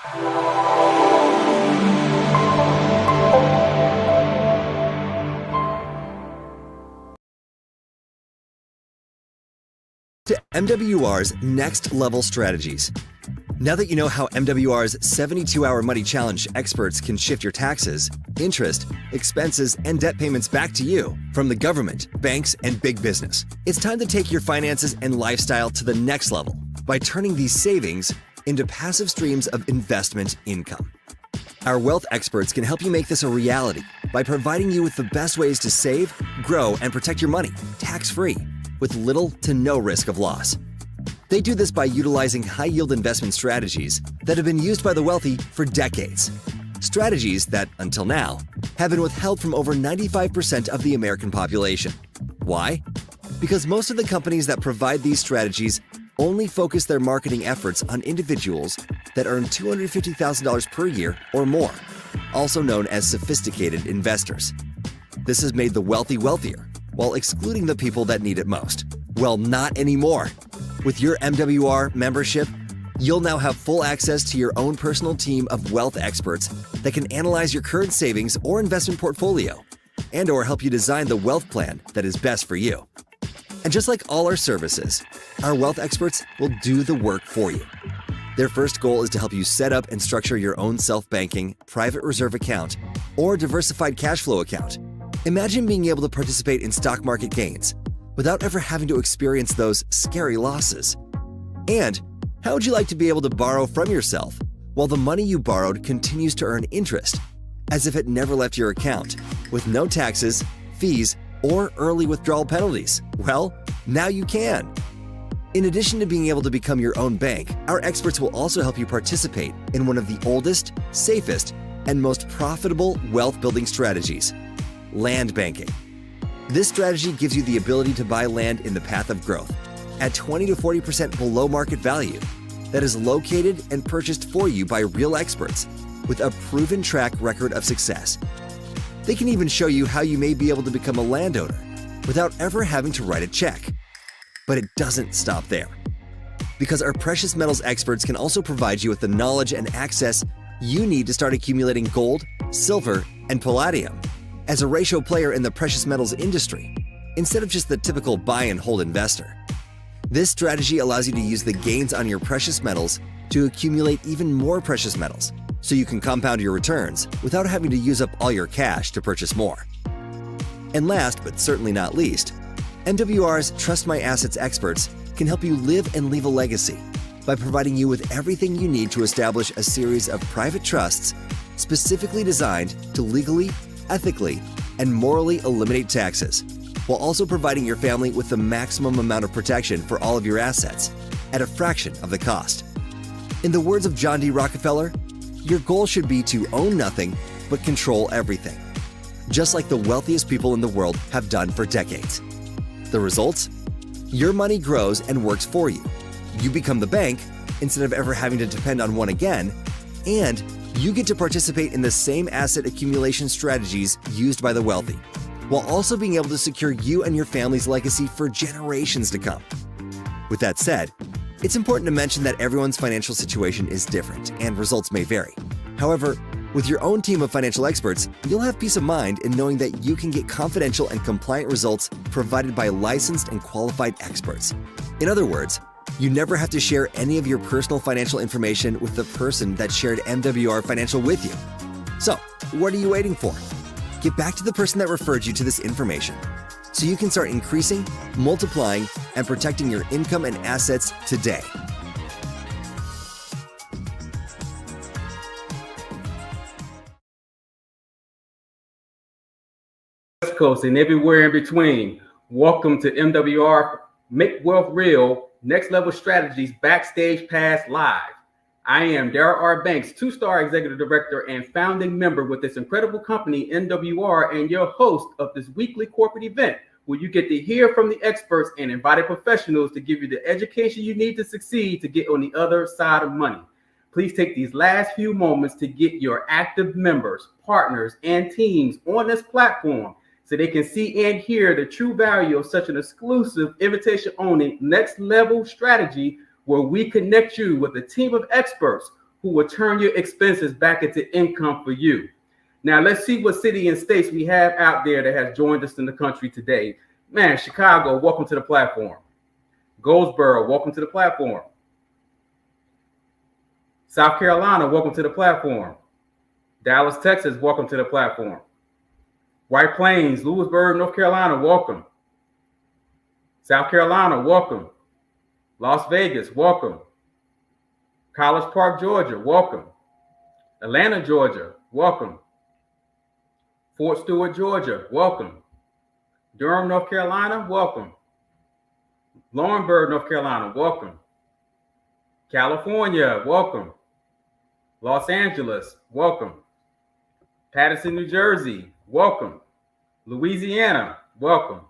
To MWR's next level strategies. Now that you know how MWR's 72-hour money challenge experts can shift your taxes, interest, expenses, and debt payments back to you from the government, banks, and big business, it's time to take your finances and lifestyle to the next level by turning these savings into passive streams of investment income. Our wealth experts can help you make this a reality by providing you with the best ways to save, grow, and protect your money tax-free with little to no risk of loss. They do this by utilizing high-yield investment strategies that have been used by the wealthy for decades. Strategies that, until now, have been withheld from over 95% of the American population. Why? Because most of the companies that provide these strategies only focus their marketing efforts on individuals that earn $250,000 per year or more, also known as sophisticated investors. This has made the wealthy wealthier, while excluding the people that need it most. Well, not anymore. With your MWR membership, you'll now have full access to your own personal team of wealth experts that can analyze your current savings or investment portfolio and/or help you design the wealth plan that is best for you. And just like all our services, our wealth experts will do the work for you. Their first goal is to help you set up and structure your own self-banking, private reserve account, or diversified cash flow account. Imagine being able to participate in stock market gains without ever having to experience those scary losses. And how would you like to be able to borrow from yourself while the money you borrowed continues to earn interest, as if it never left your account, with no taxes, fees, or early withdrawal penalties? Well, now you can. In addition to being able to become your own bank, our experts will also help you participate in one of the oldest, safest, and most profitable wealth-building strategies: land banking. This strategy gives you the ability to buy land in the path of growth at 20 to 40% below market value that is located and purchased for you by real experts with a proven track record of success. They can even show you how you may be able to become a landowner without ever having to write a check. But it doesn't stop there, because our precious metals experts can also provide you with the knowledge and access you need to start accumulating gold, silver, and palladium as a ratio player in the precious metals industry, instead of just the typical buy and hold investor. This strategy allows you to use the gains on your precious metals to accumulate even more precious metals, so you can compound your returns without having to use up all your cash to purchase more. And last, but certainly not least, MWR's Trust My Assets experts can help you live and leave a legacy by providing you with everything you need to establish a series of private trusts specifically designed to legally, ethically, and morally eliminate taxes, while also providing your family with the maximum amount of protection for all of your assets at a fraction of the cost. In the words of John D. Rockefeller, your goal should be to own nothing but control everything, just like the wealthiest people in the world have done for decades. The results? Your money grows and works for you. You become the bank instead of ever having to depend on one again, and you get to participate in the same asset accumulation strategies used by the wealthy, while also being able to secure you and your family's legacy for generations to come. With that said, it's important to mention that everyone's financial situation is different and results may vary. However, with your own team of financial experts, you'll have peace of mind in knowing that you can get confidential and compliant results provided by licensed and qualified experts. In other words, you never have to share any of your personal financial information with the person that shared MWR Financial with you. So, what are you waiting for? Get back to the person that referred you to this information so you can start increasing, multiplying, and protecting your income and assets today. West Coast and everywhere in between. Welcome to MWR Make Wealth Real Next Level Strategies Backstage Pass Live. I am Darryl R. Banks, 2-star executive director and founding member with this incredible company, MWR, and your host of this weekly corporate event where you get to hear from the experts and invited professionals to give you the education you need to succeed to get on the other side of money. Please take these last few moments to get your active members, partners, and teams on this platform so they can see and hear the true value of such an exclusive invitation-only next level strategy where we connect you with a team of experts who will turn your expenses back into income for you. Now, let's see what city and states we have out there that has joined us in the country today. Man, Chicago, welcome to the platform. Goldsboro, welcome to the platform. South Carolina, welcome to the platform. Dallas, Texas, welcome to the platform. White Plains, Lewisburg, North Carolina, welcome. South Carolina, welcome. Las Vegas, welcome. College Park, Georgia, welcome. Atlanta, Georgia, welcome. Fort Stewart, Georgia, welcome. Durham, North Carolina, welcome. Laurinburg, North Carolina, welcome. California, welcome. Los Angeles, welcome. Paterson, New Jersey, welcome. Louisiana, welcome.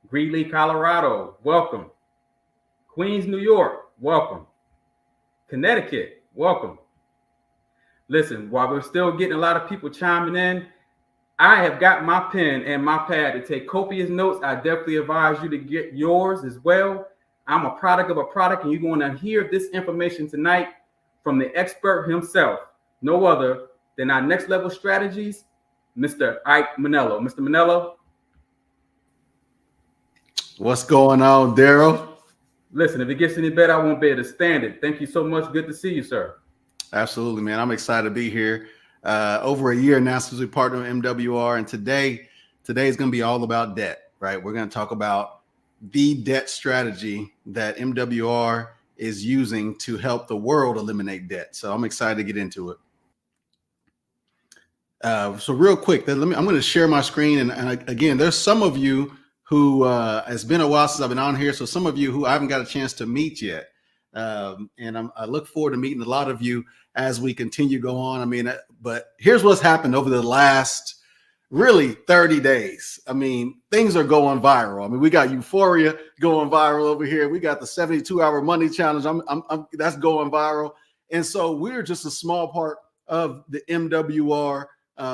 Greeley, Colorado, welcome. Queens, New York, welcome. Connecticut, welcome. Listen, while we're still getting a lot of people chiming in, I have got my pen and my pad to take copious notes. I definitely advise you to get yours as well. I'm a product of a product, and you're going to hear this information tonight from the expert himself, no other than our next level strategies, Mr. Ike Muonelo. Mr. Muonelo. What's going on, Daryl? Listen, if it gets any better, I won't be able to stand it. Thank you so much. Good to see you, sir. Absolutely, man. I'm excited to be here. Over a year now since we partnered with MWR, and today is going to be all about debt, right? We're going to talk about the debt strategy that MWR is using to help the world eliminate debt. So I'm excited to get into it. So real quick, I'm going to share my screen. And again, there's some of you who it's been a while since I've been on here. So some of you who I haven't got a chance to meet yet. And I look forward to meeting a lot of you as we continue to go on. I mean, but here's what's happened over the last really 30 days. I mean, things are going viral. I mean, we got Euphoria going viral over here. We got the 72-hour money challenge. That's going viral. And so we're just a small part of the MWR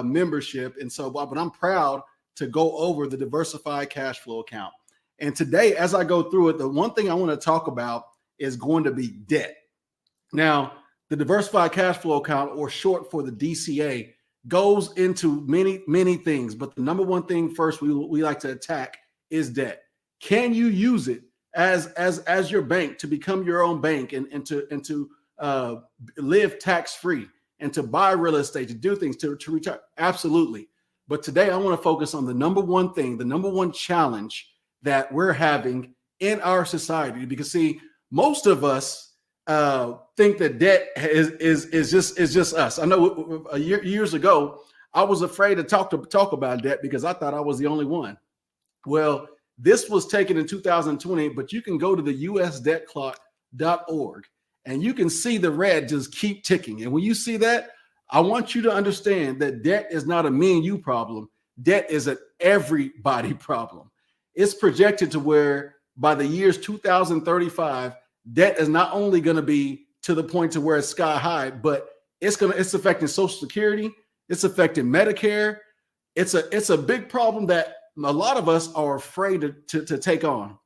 membership. And so, but I'm proud to go over the Diversified Cashflow Account. And today, as I go through it, the one thing I want to talk about is going to be debt. Now, the Diversified Cashflow Account, or short for the DCA, goes into many things, but the number one thing first we like to attack is debt. Can you use it as your bank to become your own bank and to live tax-free and to buy real estate, to do things, to retire? Absolutely. But today I want to focus on the number one thing, the number one challenge that we're having in our society. Because see, most of us think that debt is just us. I know years ago, I was afraid to talk about debt because I thought I was the only one. Well, this was taken in 2020, but you can go to the usdebtclock.org and you can see the red just keep ticking. And when you see that, I want you to understand that debt is not a me and you problem. Debt is an everybody problem. It's projected to where by the years 2035, debt is not only going to be to the point to where it's sky high, but it's affecting Social Security. It's affecting Medicare. It's a big problem that a lot of us are afraid to take on.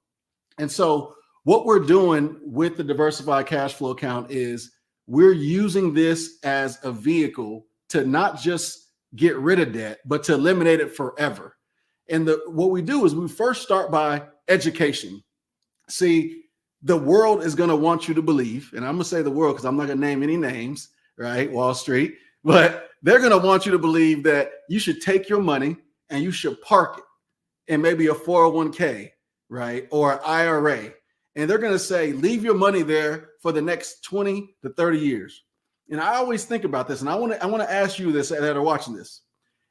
And so what we're doing with the Diversified Cashflow Account is we're using this as a vehicle to not just get rid of debt, but to eliminate it forever. And what we do is we first start by education. See, the world is going to want you to believe, and I'm going to say the world because I'm not going to name any names, right? Wall Street, but they're going to want you to believe that you should take your money and you should park it in maybe a 401k, right? Or an IRA. And they're going to say, leave your money there for the next 20 to 30 years. And I always think about this, and I want to ask you this that are watching this.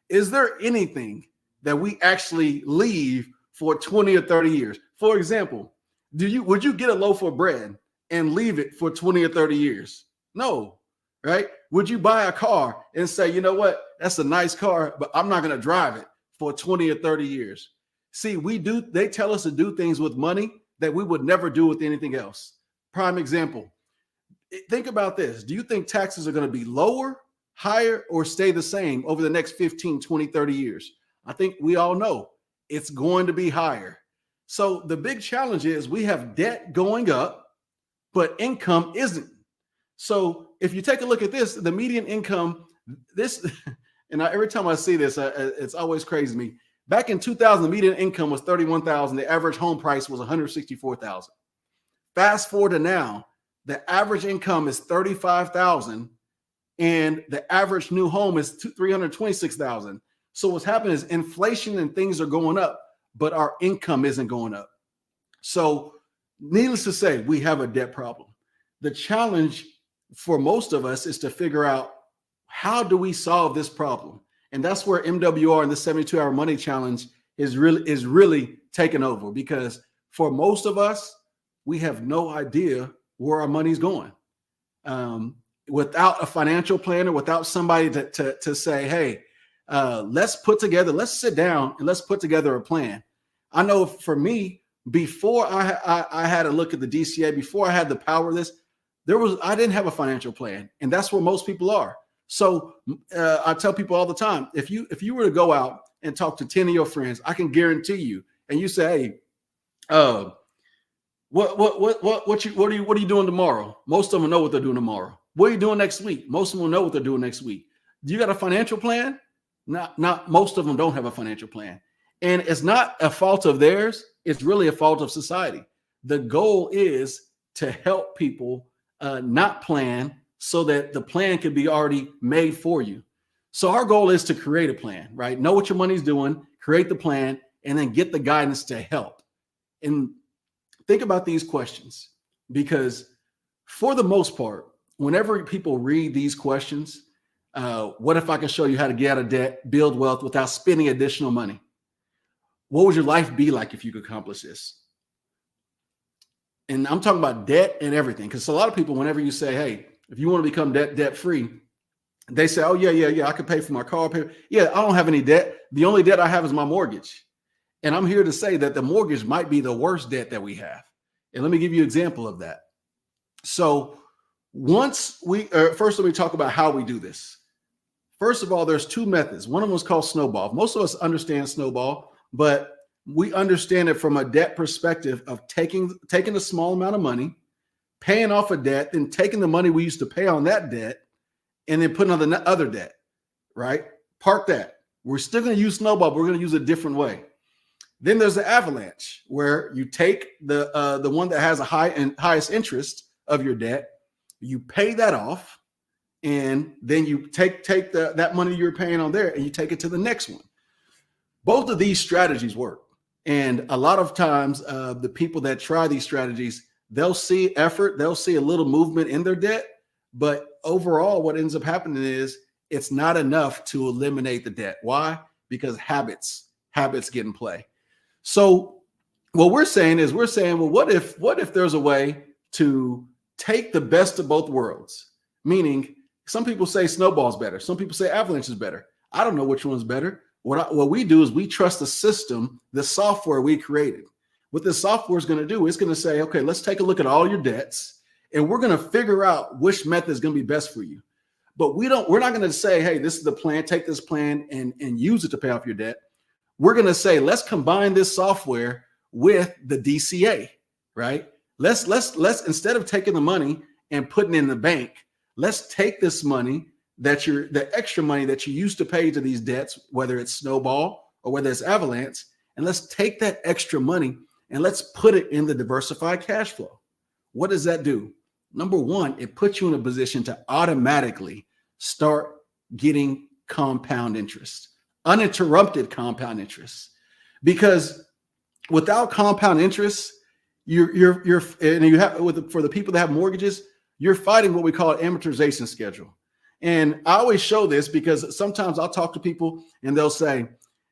Is there anything that we actually leave for 20 or 30 years? For example, would you get a loaf of bread and leave it for 20 or 30 years? No, right? Would you buy a car and say, you know what, that's a nice car, but I'm not going to drive it for 20 or 30 years? See, they tell us to do things with money that we would never do with anything else. Prime example. Think about this. Do you think taxes are going to be lower, higher, or stay the same over the next 15, 20, 30 years? I think we all know it's going to be higher. So the big challenge is we have debt going up, but income isn't. So if you take a look at this, the median income, every time I see this, it's always crazy to me. Back in 2000, the median income was $31,000. The average home price was $164,000. Fast forward to now, the average income is $35,000, and the average new home is $326,000. So what's happening is inflation and things are going up, but our income isn't going up. So needless to say, we have a debt problem. The challenge for most of us is to figure out, how do we solve this problem? And that's where MWR and the 72-hour money challenge is really taking over, because for most of us, we have no idea where our money's going. Without a financial planner, without somebody to say, hey, let's sit down and let's put together a plan. I know for me, before I had a look at the DCA, before I had the power of this, I didn't have a financial plan. And that's where most people are. So I tell people all the time, if you were to go out and talk to 10 of your friends, I can guarantee you, and you say, hey, what are you doing tomorrow? Most of them know what they're doing tomorrow. What are you doing next week? Most of them know what they're doing next week. Do you got a financial plan? Not most of them don't have a financial plan. And it's not a fault of theirs. It's really a fault of society. The goal is to help people not plan, so that the plan could be already made for you. So our goal is to create a plan, right? Know what your money's doing, create the plan, and then get the guidance to help. And think about these questions, because for the most part, whenever people read these questions, what if I can show you how to get out of debt, build wealth without spending additional money? What would your life be like if you could accomplish this? And I'm talking about debt and everything, because a lot of people, whenever you say, hey, if you want to become debt free, they say, oh, yeah, I can pay for my car. Yeah, I don't have any debt. The only debt I have is my mortgage. And I'm here to say that the mortgage might be the worst debt that we have. And let me give you an example of that. So first let me talk about how we do this. First of all, there's two methods. One of them is called snowball. Most of us understand snowball, but we understand it from a debt perspective of taking a small amount of money, paying off a debt, then taking the money we used to pay on that debt, and then putting on the other debt, right? Park that. We're still going to use snowball, but we're going to use it a different way. Then there's the avalanche, where you take the one that has a highest interest of your debt, you pay that off, and then you take that money you're paying on there and you take it to the next one. Both of these strategies work. And a lot of times the people that try these strategies, they'll see effort, they'll see a little movement in their debt, but overall what ends up happening is it's not enough to eliminate the debt. Why? Because habits get in play. So what we're saying is, well, what if there's a way to take the best of both worlds? Meaning, some people say snowball's better. Some people say avalanche is better. I don't know which one's better. What we do is we trust the system, the software we created. What this software is going to do, it's going to say, okay, let's take a look at all your debts, and we're going to figure out which method is going to be best for you. But we're not going to say, hey, this is the plan, take this plan and use it to pay off your debt. We're going to say, let's combine this software with the DCA, right? Let's instead of taking the money and putting it in the bank, let's take this money the extra money that you used to pay to these debts, whether it's snowball or whether it's avalanche, and let's take that extra money and let's put it in the diversified cash flow. What does that do? Number one, it puts you in a position to automatically start getting compound interest, uninterrupted compound interest. Because without compound interest, for the people that have mortgages, you're fighting what we call an amortization schedule. And I always show this because sometimes I'll talk to people and they'll say,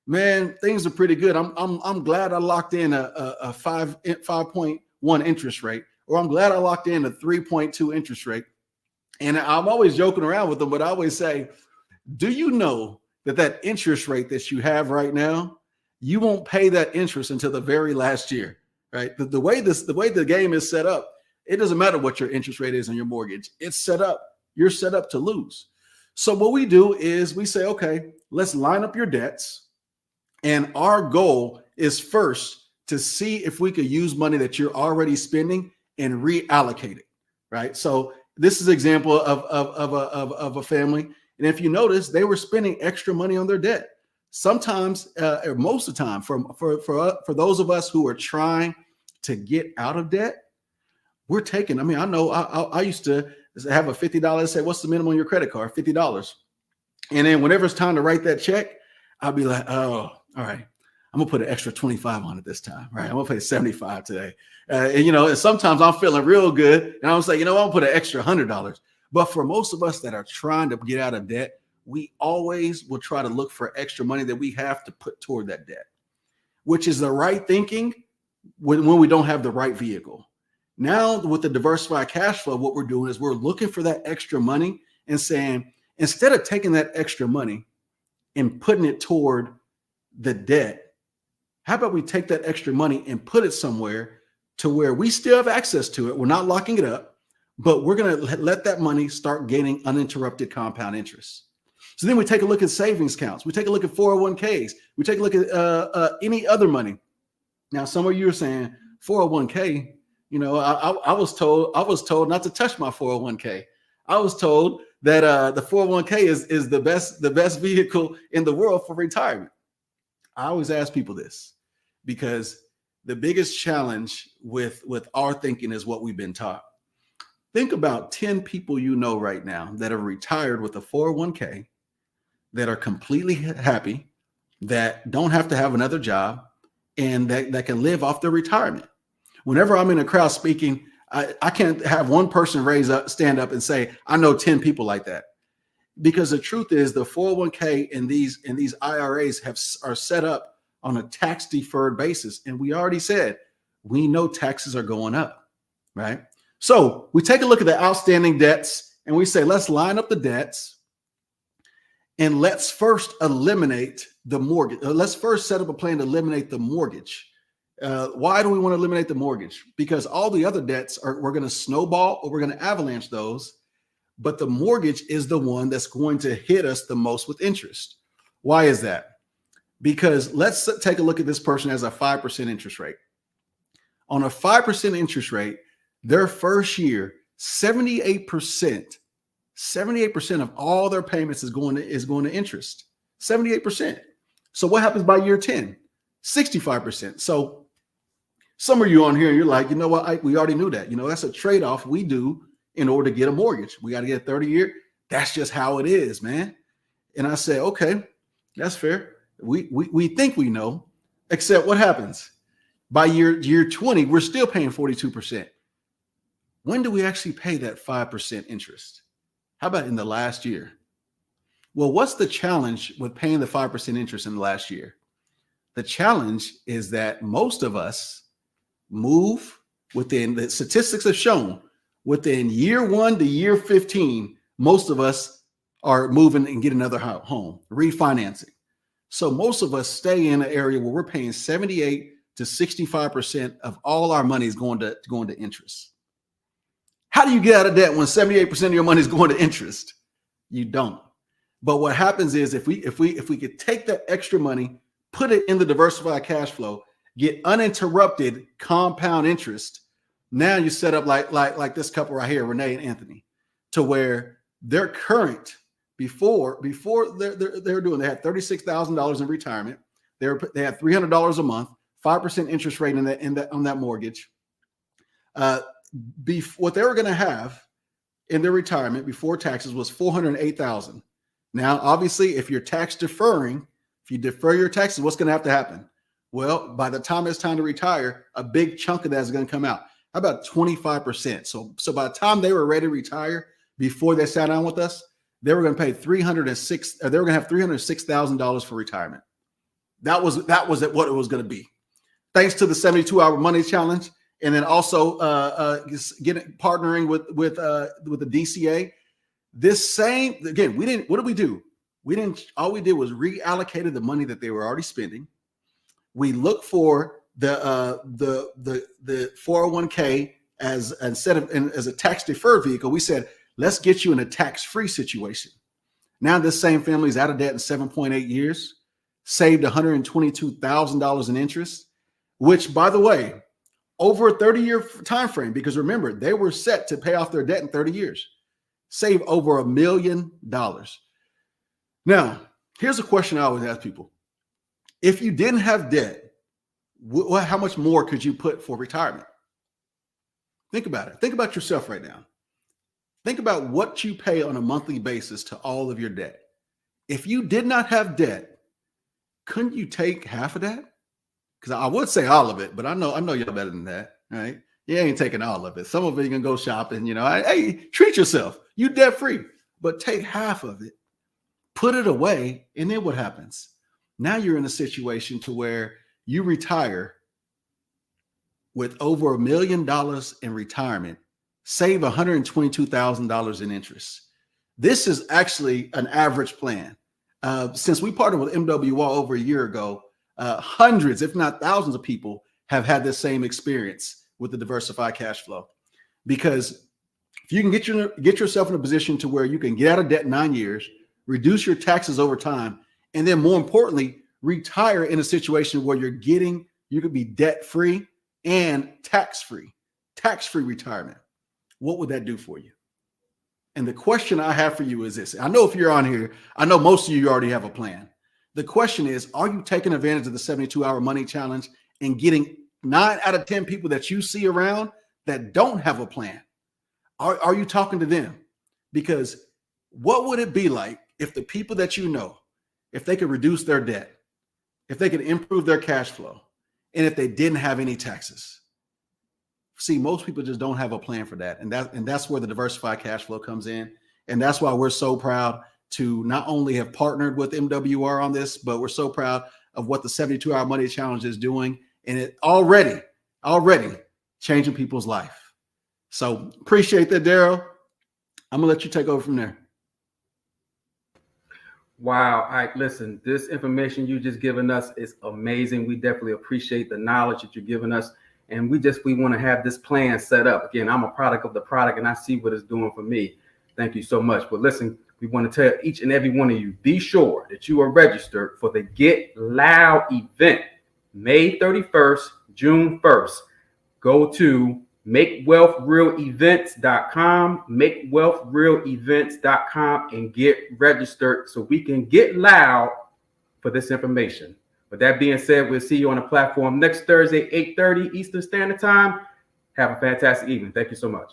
man, things are pretty good. I'm glad I locked in a 5.1 interest rate, or I'm glad I locked in a 3.2 interest rate. And I'm always joking around with them, but I always say, do you know that interest rate that you have right now, you won't pay that interest until the very last year, right? The way the game is set up, it doesn't matter what your interest rate is on your mortgage. It's set up. You're set up to lose. So what we do is we say, okay, let's line up your debts. And our goal is first to see if we could use money that you're already spending and reallocate it, right? So This is an example of a family. And if you notice, they were spending extra money on their debt. Sometimes, or most of the time, for those of us who are trying to get out of debt, we're taking. I mean, I know I used to have a $50. Say, what's the minimum on your credit card? $50. And then whenever it's time to write that check, I'll be like, oh, all right, I'm gonna put an extra 25 on it this time, right? I'm gonna pay 75 today. And sometimes I'm feeling real good, and I'm saying, I'm gonna put an extra $100. But for most of us that are trying to get out of debt, we always will try to look for extra money that we have to put toward that debt, which is the right thinking when we don't have the right vehicle. Now, with the diversified cash flow, what we're doing is we're looking for that extra money and saying, instead of taking that extra money and putting it toward the debt, how about we take that extra money and put it somewhere to where we still have access to it? We're not locking it up, but we're going to let that money start gaining uninterrupted compound interest. So then we take a look at savings accounts. We take a look at 401ks. We take a look at any other money. Now, some of you are saying 401k. I was told not to touch my 401k. I was told that the 401k is the best vehicle in the world for retirement. I always ask people this because the biggest challenge with our thinking is what we've been taught. Think about 10 people right now that are retired with a 401k, that are completely happy, that don't have to have another job, and that can live off their retirement. Whenever I'm in a crowd speaking, I can't have one person stand up and say, I know 10 people like that. Because the truth is the 401k and these IRAs are set up on a tax deferred basis. And we already said, we know taxes are going up, right? So we take a look at the outstanding debts and we say, let's line up the debts and let's first eliminate the mortgage. Let's first set up a plan to eliminate the mortgage. Why do we want to eliminate the mortgage? Because all the other debts we're going to snowball or we're going to avalanche those, but the mortgage is the one that's going to hit us the most with interest. Why is that? Because let's take a look at this person as a 5% interest rate. On a 5% interest rate, their first year, 78% of all their payments is going to interest. 78%. So what happens by year 10? 65%. So some of you on here, you're like, you know what? We already knew that. That's a trade-off we do in order to get a mortgage. We got to get a 30-year. That's just how it is, man. And I say, okay, that's fair. We think we know, except what happens? By year 20, we're still paying 42%. When do we actually pay that 5% interest? How about in the last year? Well, what's the challenge with paying the 5% interest in the last year? The challenge is that most of us move within, the statistics have shown, within year 1 to year 15, most of us are moving and get another home, refinancing. So most of us stay in an area where we're paying 78 to 65% of all our money is going to interest. How do you get out of debt when 78% of your money is going to interest? You don't. But what happens is if we could take that extra money, put it in the diversified cash flow, get uninterrupted compound interest. Now you set up like this couple right here, Renee and Anthony, to where their current before they had $36,000 in retirement. They had $300 a month, 5% interest rate on that mortgage. What they were going to have in their retirement before taxes was $408,000. Now, obviously, if you're tax deferring, if you defer your taxes, what's going to have to happen? Well, by the time it's time to retire, a big chunk of that is going to come out. How about 25%? So by the time they were ready to retire, before they sat down with us, they were going to pay they were going to have $306,000 for retirement. That was what it was going to be. Thanks to the 72-hour money challenge, and then also partnering with the DCA. This same, again, what did we do? All we did was reallocated the money that they were already spending. We looked for the 401k as a tax deferred vehicle. We said, let's get you in a tax-free situation. Now this same family is out of debt in 7.8 years, saved $122,000 in interest, which, by the way, over a 30-year time frame, because remember, they were set to pay off their debt in 30 years. Save over $1 million. Now, here's a question I always ask people. If you didn't have debt, how much more could you put for retirement? Think about it. Think about yourself right now. Think about what you pay on a monthly basis to all of your debt. If you did not have debt, couldn't you take half of that? Because I would say all of it, but I know you're better than that, right? You ain't taking all of it. Some of it you can go shopping, hey, treat yourself. You debt free, but take half of it, put it away, and then what happens? Now you're in a situation to where you retire with over $1 million in retirement, save $122,000 in interest. This is actually an average plan. Since we partnered with MWR over a year ago, hundreds, if not thousands of people have had this same experience with the diversified cash flow. Because if you can get yourself in a position to where you can get out of debt in 9 years, reduce your taxes over time, and then more importantly, retire in a situation where you could be debt-free and tax-free retirement. What would that do for you? And the question I have for you is this. I know if you're on here, I know most of you already have a plan. The question is, are you taking advantage of the 72-hour money challenge and getting 9 out of 10 people that you see around that don't have a plan? Are you talking to them? Because what would it be like if the people that you know, if they could reduce their debt, if they could improve their cash flow, and if they didn't have any taxes? See, most people just don't have a plan for that. And that's where the diversified cash flow comes in. And that's why we're so proud to not only have partnered with MWR on this, but we're so proud of what the 72-hour money challenge is doing. And it already changing people's life. So appreciate that, Daryl. I'm gonna let you take over from there. Wow, Ike, listen, this information you just given us is amazing. We definitely appreciate the knowledge that you're giving us. And we want to have this plan set up. Again, I'm a product of the product and I see what it's doing for me. Thank you so much. But listen, we want to tell each and every one of you, be sure that you are registered for the Get Loud event, May 31st, June 1st. Go to makewealthrealevents.com, makewealthrealevents.com, and get registered so we can get loud for this information. With that being said, we'll see you on the platform next Thursday, 8:30 Eastern Standard Time. Have a fantastic evening. Thank you so much.